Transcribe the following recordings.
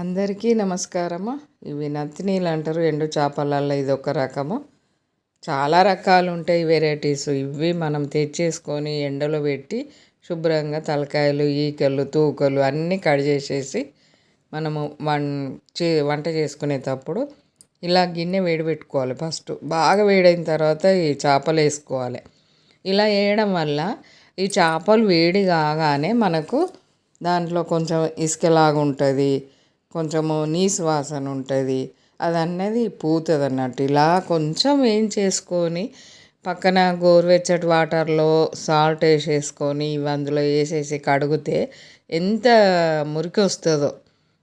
అందరికీ నమస్కారము. ఇవి నత్తినీళ్ళు అంటారు. ఎండు చేపలలో ఇది ఒక రకము. చాలా రకాలు ఉంటాయి వెరైటీస్. ఇవి మనం తెచ్చేసుకొని ఎండలో పెట్టి శుభ్రంగా తలకాయలు, ఈకలు, తూకలు అన్నీ కట్ చేసేసి మనము వంట చేసుకునేటప్పుడు ఇలా గిన్నె వేడి పెట్టుకోవాలి. ఫస్ట్ బాగా వేడైన తర్వాత ఈ చేపలు వేసుకోవాలి. ఇలా వేయడం వల్ల ఈ చేపలు వేడి కాగానే మనకు దాంట్లో కొంచెం ఇసుకలాగా ఉంటుంది, కొంచెము నీసు వాసన ఉంటుంది. అది అనేది పూతుంది అన్నట్టు. ఇలా కొంచెం ఏం చేసుకొని పక్కన గోరువెచ్చటి వాటర్లో సాల్ట్ వేసేసుకొని ఇవి అందులో వేసేసి కడిగితే ఎంత మురికి వస్తుందో.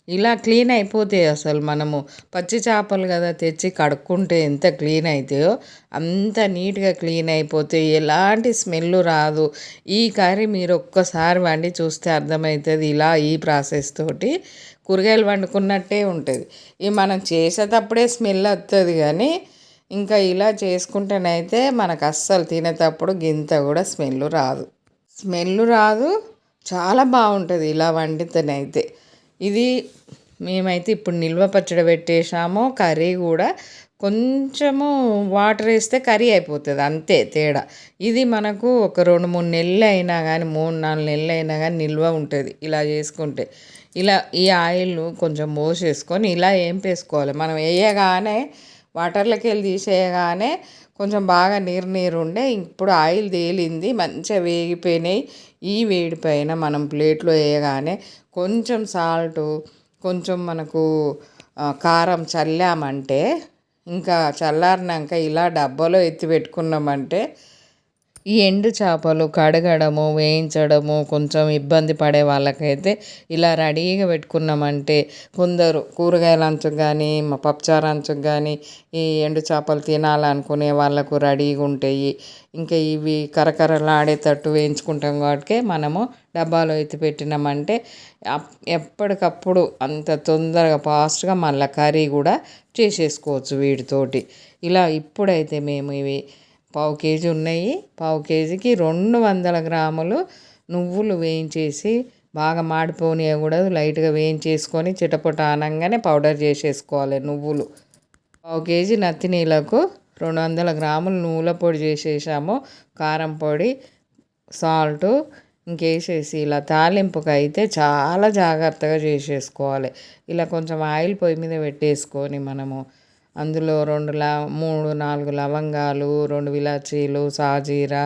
ఇలా క్లీన్ అయిపోతాయి. అసలు మనము పచ్చి చేపలు కదా తెచ్చి కడుక్కుంటే ఎంత క్లీన్ అవుతాయో అంత నీట్గా క్లీన్ అయిపోతాయి. ఎలాంటి స్మెల్ రాదు. ఈ కర్రీ మీరు ఒక్కసారి వండి చూస్తే అర్థమవుతుంది. ఇలా ఈ ప్రాసెస్ తోటి కూరగాయలు వండుకున్నట్టే ఉంటుంది. ఇవి మనం చేసేటప్పుడే స్మెల్ వస్తుంది, కానీ ఇంకా ఇలా చేసుకుంటేనైతే మనకు అస్సలు తినేటప్పుడు గింత కూడా స్మెల్ రాదు. చాలా బాగుంటుంది ఇలా వండితేనైతే. ఇది మేమైతే ఇప్పుడు నిల్వ పచ్చడి పెట్టేసాము. కర్రీ కూడా కొంచెము వాటర్ వేస్తే కర్రీ అయిపోతుంది, అంతే తేడా. ఇది మనకు ఒక 2-3 నెలలు అయినా కానీ 3-4 నెలలు అయినా కానీ నిల్వ ఉంటుంది ఇలా చేసుకుంటే. ఇలా ఈ ఆయిల్ కొంచెం పోసేసుకొని ఇలా వేసుకోవాలి. మనం వేయగానే వాటర్లోకి వెళ్ళి తీసేయగానే కొంచెం బాగా నీరు ఉండే ఇప్పుడు ఆయిల్ తేలింది, మంచిగా వేగిపోయినాయి. ఈ వేడిపైన మనం ప్లేట్లో వేయగానే కొంచెం సాల్టు, కొంచెం మనకు కారం చల్లామంటే, ఇంకా చల్లారినాక ఇలా డబ్బాలో ఎత్తి పెట్టుకున్నామంటే ఈ ఎండు చేపలు కడగడము, వేయించడము కొంచెం ఇబ్బంది పడే వాళ్ళకైతే ఇలా రెడీగా పెట్టుకున్నామంటే, కొందరు కూరగాయల అంచుకు కానీ పప్పుచారు అంచుకు కానీ ఈ ఎండు చేపలు తినాలనుకునే వాళ్ళకు రెడీగా ఉంటాయి. ఇంకా ఇవి కరకరలాడేటట్టు వేయించుకుంటాం కాబట్టి మనము డబ్బాలో ఎత్తి పెట్టినామంటే ఎప్పటికప్పుడు అంత తొందరగా ఫాస్ట్గా మళ్ళీ కర్రీ కూడా చేసేసుకోవచ్చు వీటితోటి. ఇలా ఇప్పుడైతే మేము ఇవి 1/4 కేజీ ఉన్నాయి. 1/4 కేజీకి 200 గ్రాములు నువ్వులు వేయించేసి బాగా మాడిపోనియకూడదు, లైట్గా వేయించేసుకొని చిటపట అనగానే పౌడర్ చేసేసుకోవాలి. నువ్వులు 1/4 కేజీ నత్తినీళ్ళకు 200 గ్రాములు నువ్వుల పొడి చేసేసాము. కారం పొడి, సాల్టు ఇంకేసేసి ఇలా తాలింపుకి అయితే చాలా జాగ్రత్తగా చేసేసుకోవాలి. ఇలా కొంచెం ఆయిల్ పొయ్యి మీద పెట్టేసుకొని మనము అందులో 3-4 లవంగాలు, 2 ఇలాచీలు, సాజీరా,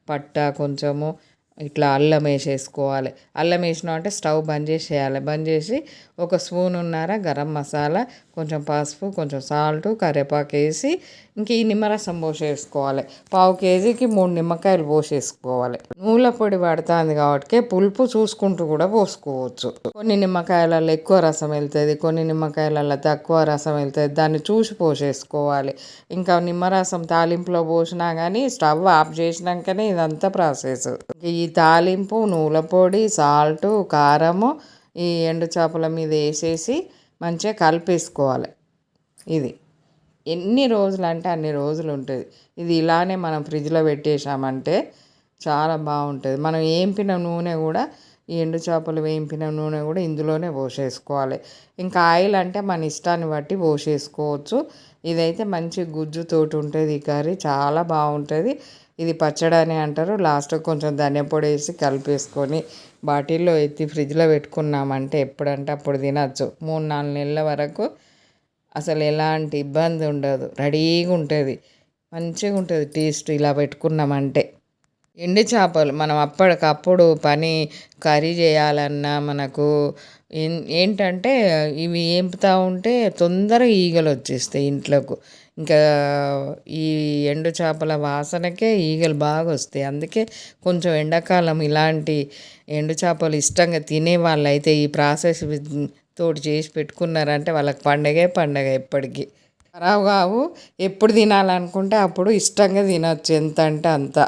పట్ట, కొంచెము ఇట్లా అల్లం వేసేసుకోవాలి. అల్లం వేసినామంటే స్టవ్ బంద్ చేసేయాలి. బంద్ చేసి 1 స్పూనున్నర గరం మసాలా, కొంచెం పసుపు, కొంచెం సాల్టు, కరివేపాకు వేసి ఇంక ఈ నిమ్మరసం పోసేసుకోవాలి. 1/4 కేజీకి 3 నిమ్మకాయలు పోసేసుకోవాలి. నువ్వుల పొడి పడుతుంది కాబట్టి పులుపు చూసుకుంటూ కూడా పోసుకోవచ్చు. కొన్ని నిమ్మకాయలలో ఎక్కువ రసం వెళ్తుంది, కొన్ని నిమ్మకాయలలో తక్కువ రసం వెళ్తుంది. దాన్ని చూసి పోసేసుకోవాలి. ఇంకా నిమ్మరసం తాలింపులో పోసినా కానీ స్టవ్ ఆఫ్ చేసినాకనే ఇదంతా ప్రాసెస్. ఈ తాలింపు, నువ్వుల పొడి, సాల్టు, కారము ఈ ఎండు చేపల మీద వేసేసి మంచిగా కలిపేసుకోవాలి. ఇది ఎన్ని రోజులు అంటే అన్ని రోజులు ఉంటుంది. ఇది ఇలానే మనం ఫ్రిడ్జ్లో పెట్టేసామంటే చాలా బాగుంటుంది. మనం వేంపిన నూనె కూడా ఈ ఎండు చేపలు వేంపిన నూనె కూడా ఇందులోనే పోసేసుకోవాలి. ఇంకా ఆయిల్ అంటే మన ఇష్టాన్ని బట్టి పోసేసుకోవచ్చు. ఇదైతే మంచి గుజ్జుతోటి ఉంటుంది. ఈ కర్రీ చాలా బాగుంటుంది. ఇది పచ్చడి అని అంటారు. లాస్ట్కి కొంచెం ధనియా పొడి వేసి కలిపేసుకొని బాటిల్లో ఎత్తి ఫ్రిడ్జ్లో పెట్టుకున్నామంటే ఎప్పుడంటే అప్పుడు తినచ్చు. 3-4 నెలల వరకు అసలు ఎలాంటి ఇబ్బంది ఉండదు. రెడీగా ఉంటుంది, మంచిగా ఉంటుంది టేస్ట్ ఇలా పెట్టుకున్నామంటే. ఎండు చేపలు మనం అప్పటికప్పుడు కర్రీ చేయాలన్నా మనకు ఏంటంటే ఇవి ఏంపుతూ ఉంటే తొందరగా ఈగలు వచ్చేస్తాయి ఇంట్లోకి. ఇంకా ఈ ఎండు చేపల వాసనకే ఈగలు బాగా వస్తాయి. అందుకే కొంచెం ఎండాకాలం ఇలాంటి ఎండు చేపలు ఇష్టంగా తినే వాళ్ళు అయితే ఈ ప్రాసెస్ తోటి చేసి పెట్టుకున్నారంటే వాళ్ళకి పండగ ఎప్పటికీ ఖరాబ్ కావు. ఎప్పుడు తినాలనుకుంటే అప్పుడు ఇష్టంగా తినచ్చు, ఎంత అంటే అంత.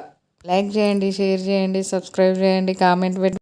లైక్ చేయండి, షేర్ చేయండి, సబ్స్క్రైబ్ చేయండి, కామెంట్ పెట్టి